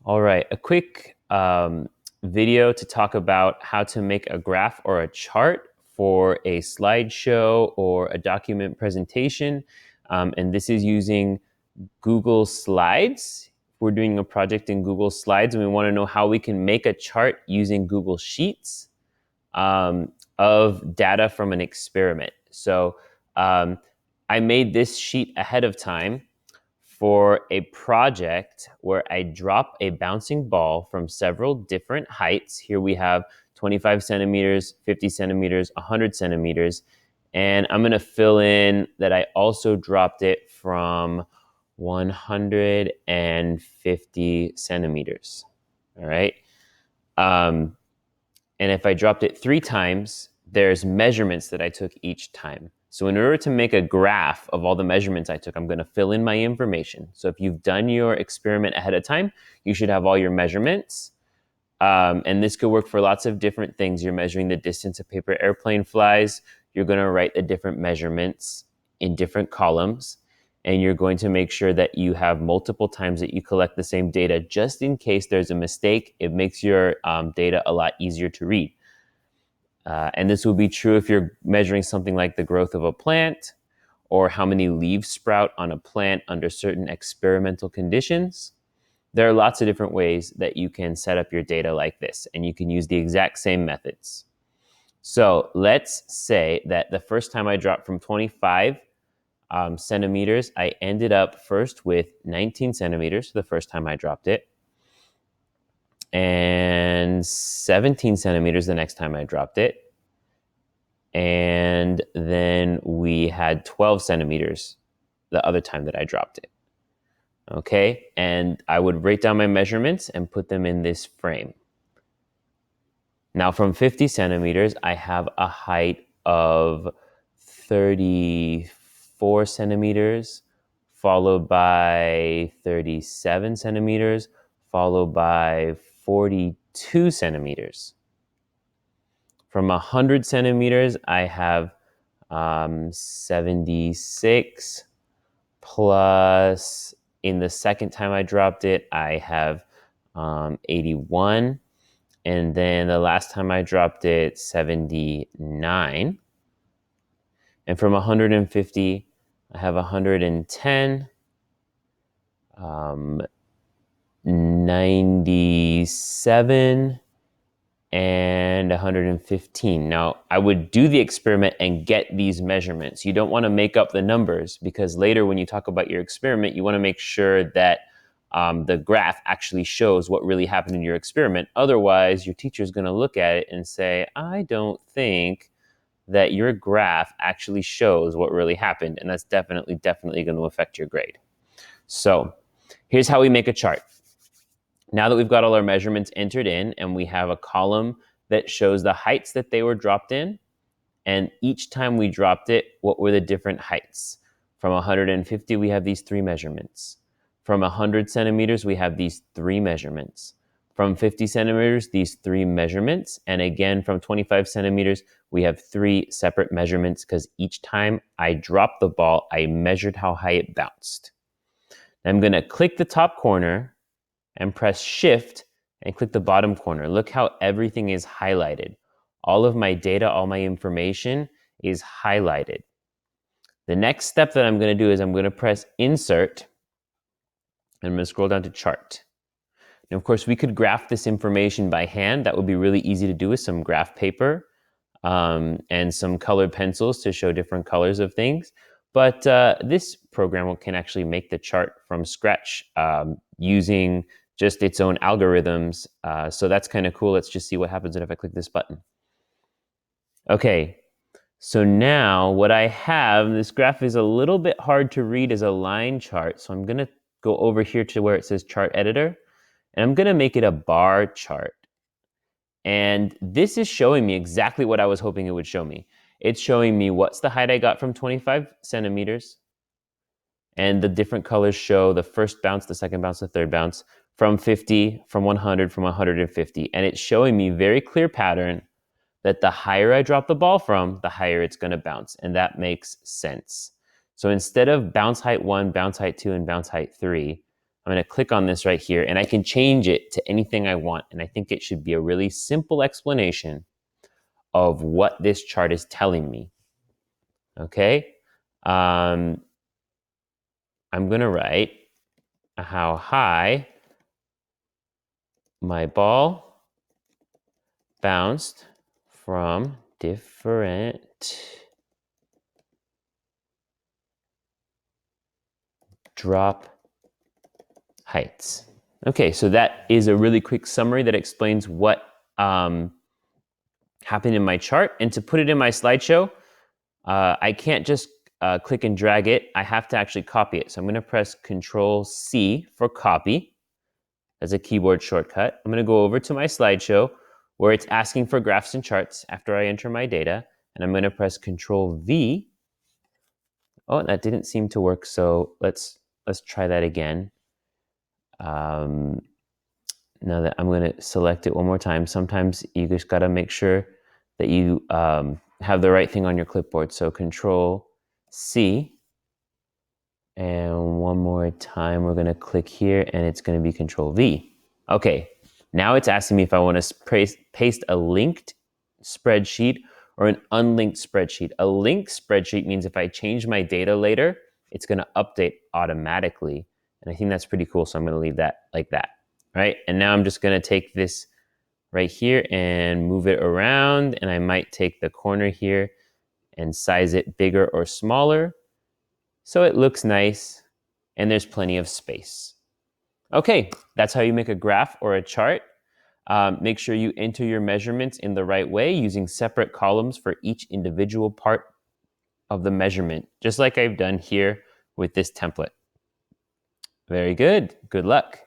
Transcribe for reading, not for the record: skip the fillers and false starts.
All right, a quick video to talk about how to make a graph or a chart for a slideshow or a document presentation. And this is using Google Slides. We're doing a project in Google Slides, and we want to know how we can make a chart using Google Sheets of data from an experiment. So I made this sheet ahead of time for a project where I drop a bouncing ball from several different heights. Here we have 25 centimeters, 50 centimeters, 100 centimeters. And I'm going to fill in that I also dropped it from 150 centimeters. All right. And if I dropped it 3 times, there's measurements that I took each time. So in order to make a graph of all the measurements I took, I'm going to fill in my information. So if you've done your experiment ahead of time, you should have all your measurements. And this could work for lots of different things. You're measuring the distance a paper airplane flies. You're going to write the different measurements in different columns. And you're going to make sure that you have multiple times that you collect the same data just in case there's a mistake. It makes your data a lot easier to read. And this will be true if you're measuring something like the growth of a plant or how many leaves sprout on a plant under certain experimental conditions. There are lots of different ways that you can set up your data like this, and you can use the exact same methods. So let's say that the first time I dropped from 25 centimeters, I ended up first with 19 centimeters the first time I dropped it, and 17 centimeters the next time I dropped it. And then we had 12 centimeters the other time that I dropped it. Okay, and I would write down my measurements and put them in this frame. Now from 50 centimeters, I have a height of 34 centimeters, followed by 37 centimeters, followed by 42 centimeters. From 100 centimeters, I have 76 plus, in the second time I dropped it, I have 81. And then the last time I dropped it, 79. And from 150, I have 110, 97, and 115. Now, I would do the experiment and get these measurements. You don't want to make up the numbers because later when you talk about your experiment, you want to make sure that the graph actually shows what really happened in your experiment. Otherwise, your teacher is going to look at it and say, I don't think that your graph actually shows what really happened. And that's definitely going to affect your grade. So here's how we make a chart. Now that we've got all our measurements entered in and we have a column that shows the heights that they were dropped in, and each time we dropped it, what were the different heights? From 150, we have these 3 measurements. From 100 centimeters, we have these 3 measurements. From 50 centimeters, these 3 measurements. And again, from 25 centimeters, we have 3 separate measurements because each time I dropped the ball, I measured how high it bounced. I'm going to click the top corner and press Shift and click the bottom corner. Look how everything is highlighted. All of my data, all my information is highlighted. The next step that I'm going to do is I'm going to press Insert, and I'm going to scroll down to Chart. Now, of course, we could graph this information by hand. That would be really easy to do with some graph paper and some colored pencils to show different colors of things. But this program can actually make the chart from scratch using just its own algorithms. So that's kind of cool. Let's just see what happens if I click this button. Okay, so now what I have, this graph is a little bit hard to read as a line chart. So I'm going to go over here to where it says Chart Editor, and I'm going to make it a bar chart. And this is showing me exactly what I was hoping it would show me. It's showing me what's the height I got from 25 centimeters. And the different colors show the first bounce, the second bounce, the third bounce, from 50, from 100, from 150. And it's showing me very clear pattern that the higher I drop the ball from, the higher it's going to bounce. And that makes sense. So instead of bounce height 1, bounce height 2, and bounce height 3, I'm going to click on this right here, and I can change it to anything I want. And I think it should be a really simple explanation of what this chart is telling me. Okay? I'm going to write how high my ball bounced from different drop heights. Okay, so that is a really quick summary that explains what happened in my chart. And to put it in my slideshow, I can't just click and drag it. I have to actually copy it. So I'm going to press Control-C for copy as a keyboard shortcut. I'm going to go over to my slideshow where it's asking for graphs and charts after I enter my data. And I'm going to press Control-V. Oh, that didn't seem to work. So let's try that again. Now that I'm going to select it one more time, sometimes you just got to make sure that you have the right thing on your clipboard. So Control-C. And one more time, we're going to click here, and it's going to be Control-V. Okay, now it's asking me if I want to paste a linked spreadsheet or an unlinked spreadsheet. A linked spreadsheet means if I change my data later, it's going to update automatically. And I think that's pretty cool, so I'm going to leave that like that. Right? And now I'm just going to take this right here and move it around, and I might take the corner here and size it bigger or smaller so it looks nice and there's plenty of space. Okay, that's how you make a graph or a chart. Make sure you enter your measurements in the right way using separate columns for each individual part of the measurement, just like I've done here with this template. Very good. Good luck.